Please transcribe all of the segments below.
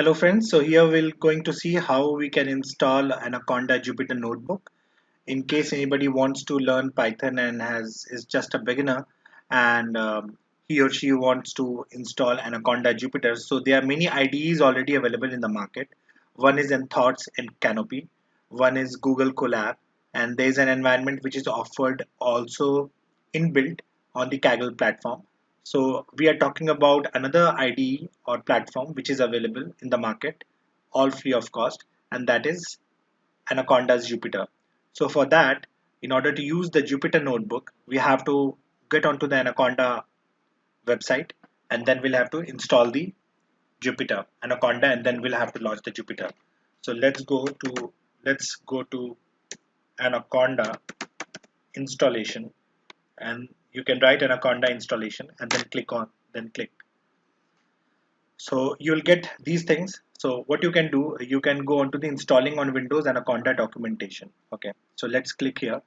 Hello friends, so here we're going to see how we can install Anaconda Jupyter Notebook. In case anybody wants to learn Python and is just a beginner and he or she wants to install Anaconda Jupyter. So there are many IDEs already available in the market. One is Thoughts and Canopy, one is Google Colab, and there is an environment which is offered also inbuilt on the Kaggle platform. So we are talking about another IDE or platform which is available in the market, all free of cost, and that is Anaconda's Jupyter. So for that, in order to use the Jupyter notebook, we have to get onto the Anaconda website, and then we'll have to install the Jupyter Anaconda, and then we'll have to launch the Jupyter. So let's go to Anaconda installation, and you can write Anaconda installation and then click. So you'll get these things. So what you can do, you can go onto the installing on Windows Anaconda documentation. Okay, so let's click here.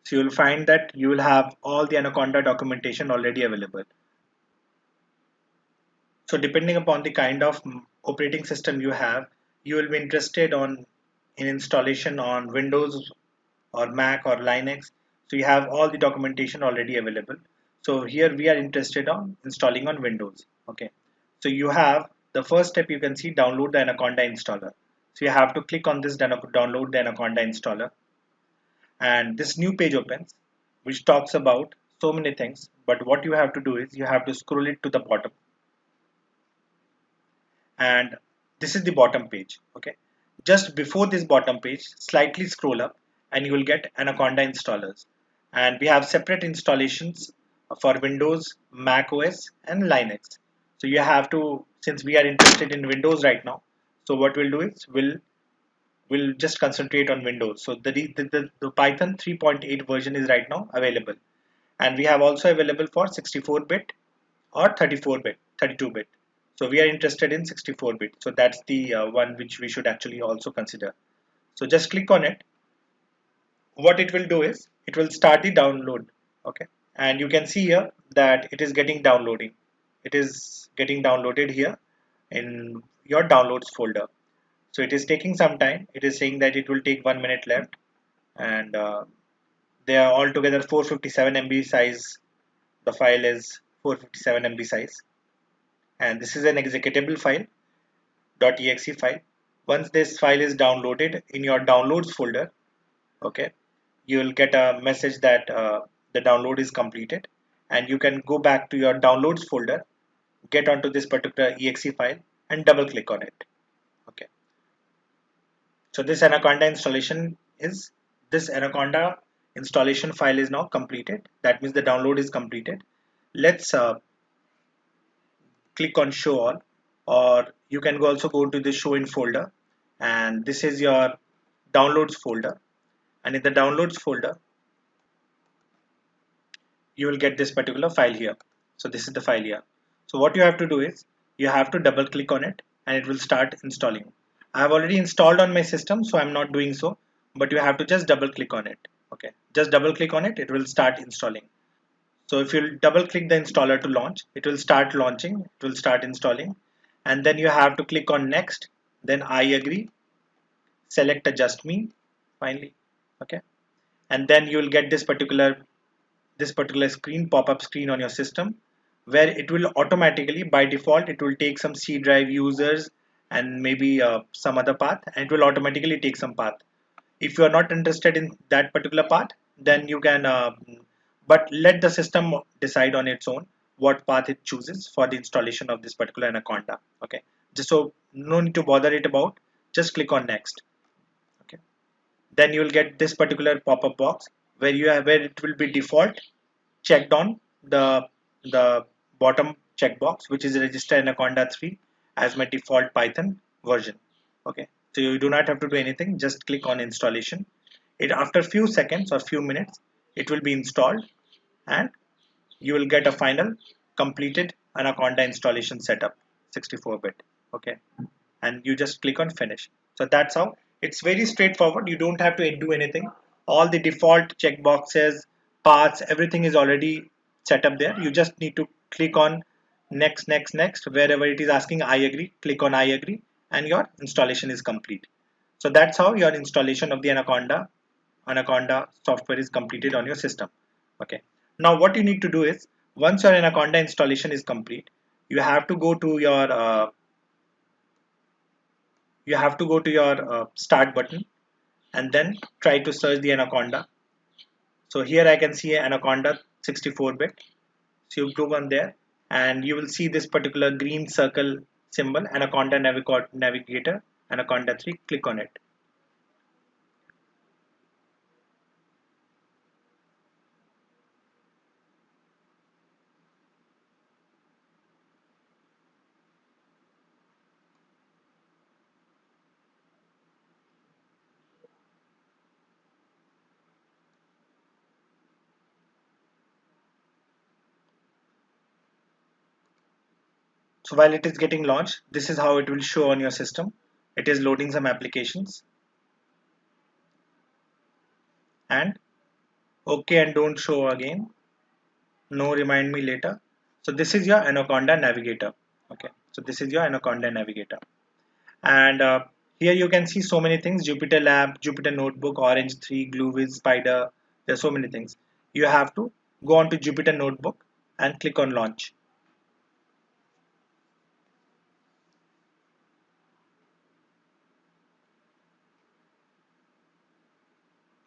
So you'll find that you will have all the Anaconda documentation already available. So depending upon the kind of operating system you have, you will be interested in installation on Windows or Mac or Linux. So you have all the documentation already available. So here we are interested on installing on Windows. Okay. So you have the first step, you can see download the Anaconda installer. So you have to click on this download the Anaconda installer, and this new page opens which talks about so many things, but what you have to do is you have to scroll it to the bottom, and this is the bottom page. Okay, just before this bottom page, slightly scroll up and you will get Anaconda installers, and we have separate installations for Windows, Mac OS and Linux. So you have to, since we are interested in Windows right now, so what we'll do is we'll just concentrate on Windows. So the Python 3.8 version is right now available, and we have also available for 64-bit or 34-bit, 32-bit. So we are interested in 64-bit. So that's the one which we should actually also consider. So just click on it. What it will do is it will start the download. Okay, and you can see here that it is getting downloading. It is getting downloaded here in your downloads folder. So it is taking some time. It is saying that it will take 1 minute left, and they are altogether 457 MB size. The file is 457 MB size, and this is an executable file .exe file. Once this file is downloaded in your downloads folder, okay, you will get a message that the download is completed, and you can go back to your downloads folder, get onto this particular exe file and double click on it. Okay, so this Anaconda installation file is now completed. That means the download is completed. Let's click on show all, or you can also go to the show in folder, and this is your downloads folder, and in the downloads folder you will get this particular file here. So this is the file here. So what you have to do is you have to double click on it and it will start installing. I have already installed on my system, so I'm not doing so, but you have to just double click on it. Okay, just double click on it, it will start installing. So if you double click the installer to launch, it will start launching, it will start installing, and then you have to click on next, then I agree, select adjust me finally. Okay, and then you will get this particular screen, pop-up screen on your system, where it will automatically, by default, it will take some C drive users and maybe some other path, and it will automatically take some path. If you are not interested in that particular path, then you can but let the system decide on its own what path it chooses for the installation of this particular Anaconda. Okay, just so no need to bother it about, just click on next. Okay, then you will get this particular pop-up box where it will be default checked on the bottom checkbox, which is register Anaconda 3 as my default Python version. Okay, so you do not have to do anything, just click on installation. It, after few seconds or few minutes, it will be installed, and you will get a final completed Anaconda installation setup, 64-bit. Okay, and you just click on finish. So that's how, it's very straightforward. You don't have to do anything. All the default checkboxes, paths, everything is already set up there. You just need to click on next, next, next. Wherever it is asking I agree, click on I agree, and your installation is complete. So that's how your installation of the Anaconda software is completed on your system. Okay. Now what you need to do is, once your Anaconda installation is complete, you have to go to your start button, and then try to search the Anaconda. So here I can see Anaconda 64-bit. So you go on there and you will see this particular green circle symbol, Anaconda Navigator, Anaconda 3. Click on it. So while it is getting launched, this is how it will show on your system. It is loading some applications, and okay and don't show again. No, remind me later. So this is your Anaconda Navigator. Okay, so this is your Anaconda Navigator. And here you can see so many things: Jupyter Lab, Jupyter Notebook, Orange 3, GlueWiz, Spider. There are so many things. You have to go on to Jupyter Notebook and click on launch.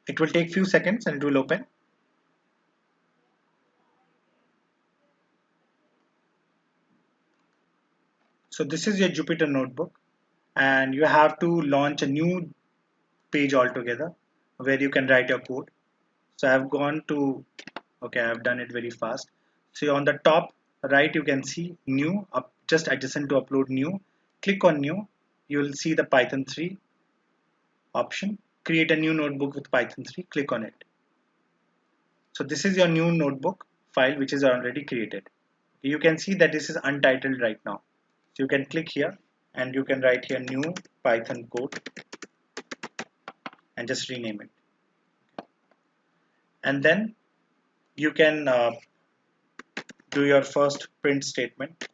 It will take few seconds and it will open. So this is your Jupyter Notebook, and you have to launch a new page altogether where you can write your code. So I've gone to, okay, I've done it very fast. So on the top right, you can see new, up just adjacent to upload new. Click on new. You will see the Python 3 option. Create a new notebook with Python 3. Click on it. So this is your new notebook file which is already created. You can see that this is untitled right now. So you can click here and you can write here new Python code and just rename it. And then you can do your first print statement.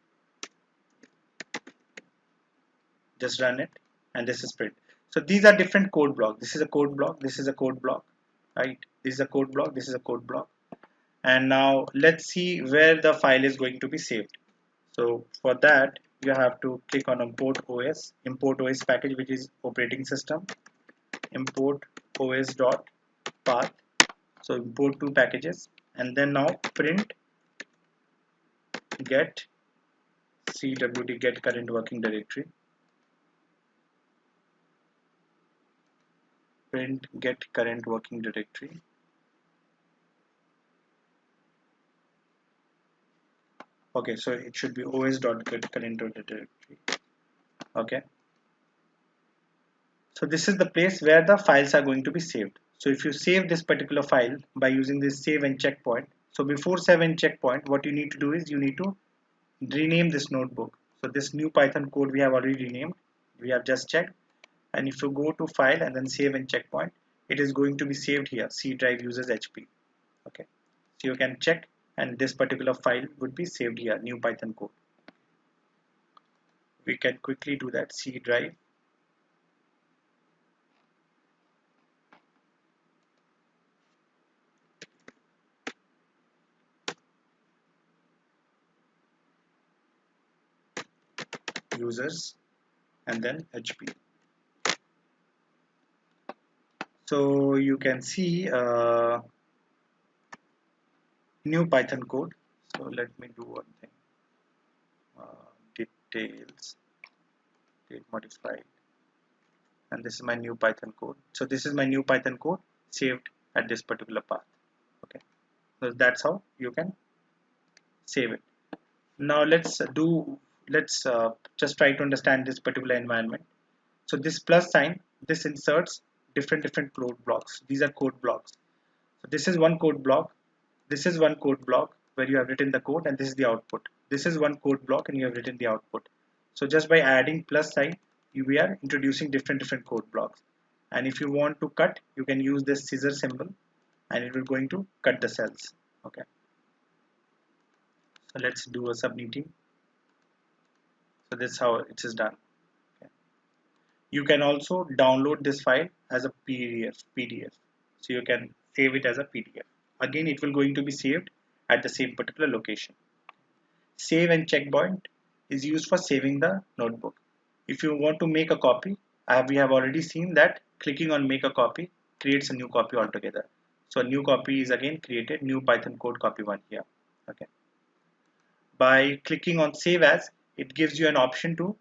Just run it, and this is print. So these are different code blocks. This is a code block, this is a code block, right? This is a code block, this is a code block. And now let's see where the file is going to be saved. So for that, you have to click on import OS package, which is operating system, import OS dot path. So import two packages, and then now print get cwd get current working directory, print get current working directory. Okay, so it should be os.get current directory. Okay, so this is the place where the files are going to be saved. So if you save this particular file by using this save and checkpoint, so before save and checkpoint, what you need to do is you need to rename this notebook. So this new Python code we have already renamed, we have just checked. And if you go to file and then save and checkpoint, it is going to be saved here, C drive uses HP. Okay, so you can check, and this particular file would be saved here, new Python code. We can quickly do that. C drive, users, and then HP. So you can see new Python code. So let me do one thing. Details, date modified, and this is my new Python code. So this is my new Python code saved at this particular path. Okay, so that's how you can save it. Now let's just try to understand this particular environment. So this plus sign, this inserts different code blocks. These are code blocks. So this is one code block. This is one code block where you have written the code, and this is the output. This is one code block and you have written the output. So just by adding plus sign, we are introducing different code blocks. And if you want to cut, you can use this scissor symbol, and it will going to cut the cells. Okay. So let's do a subnetting. So this is how it is done. Okay. You can also download this file as a PDF. So you can save it as a PDF. Again, it will going to be saved at the same particular location. Save and checkpoint is used for saving the notebook. If you want to make a copy, we have already seen that clicking on make a copy creates a new copy altogether. So a new copy is again created, new Python code copy one here. Okay. By clicking on save as, it gives you an option to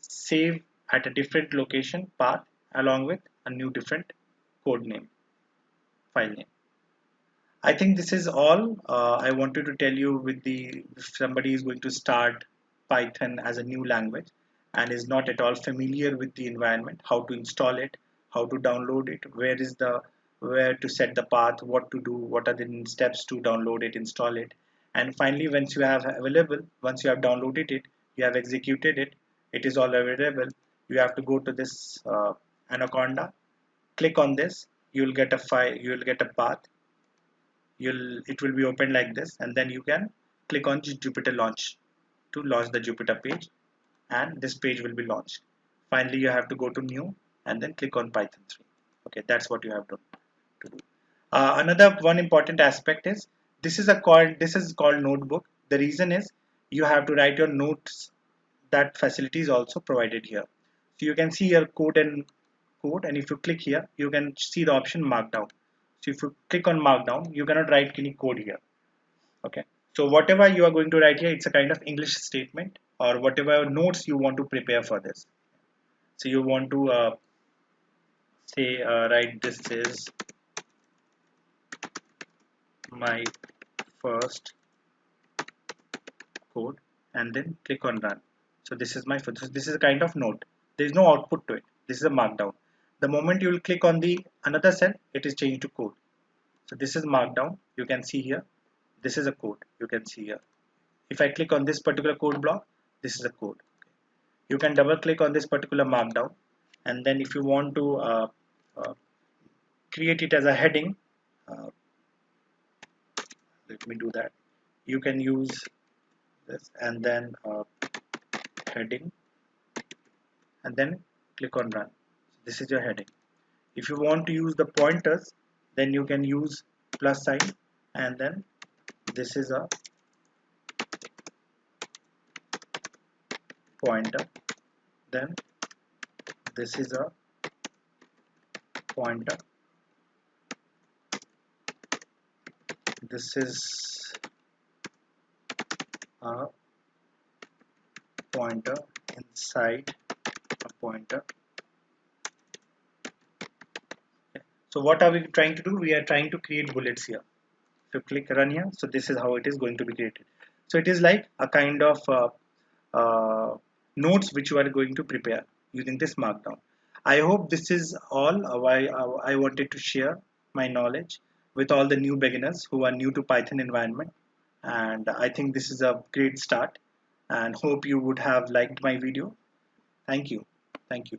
save at a different location path along with a new different code name, file name. I think this is all I wanted to tell you with the if somebody is going to start Python as a new language and is not at all familiar with the environment, how to install it, how to download it, where to set the path, what to do, what are the steps to download it, install it, and finally once you have downloaded it, you have executed it, it is all available. You have to go to this Anaconda, click on this, you will get a file, you will get a path, it will be open like this, and then you can click on Jupyter launch to launch the Jupyter page, and this page will be launched. Finally, you have to go to new and then click on Python 3. Okay, that's what you have to do. Another one important aspect is this is called notebook. The reason is you have to write your notes. That facility is also provided here. So you can see your code, and if you click here, you can see the option markdown. So if you click on markdown, you cannot write any code here. Okay. So whatever you are going to write here, it's a kind of English statement or whatever notes you want to prepare for this. So you want to say write this is my first code and then click on run. So this is my first. This is a kind of note. There is no output to it. This is a markdown. The moment you will click on the another cell, it is changed to code. So this is markdown. You can see here. This is a code. You can see here. If I click on this particular code block, this is a code. You can double click on this particular markdown, and then if you want to uh, create it as a heading, uh, let me do that. You can use this and then heading and then click on run. This is your heading. If you want to use the pointers, then you can use plus sign, and then this is a pointer, then this is a pointer, this is a pointer inside a pointer. So what are we trying to do? We are trying to create bullets here. If you click run here, so this is how it is going to be created. So it is like a kind of notes which you are going to prepare using this markdown. I hope this is all why I wanted to share my knowledge with all the new beginners who are new to Python environment, and I think this is a great start, and hope you would have liked my video. Thank you. Thank you.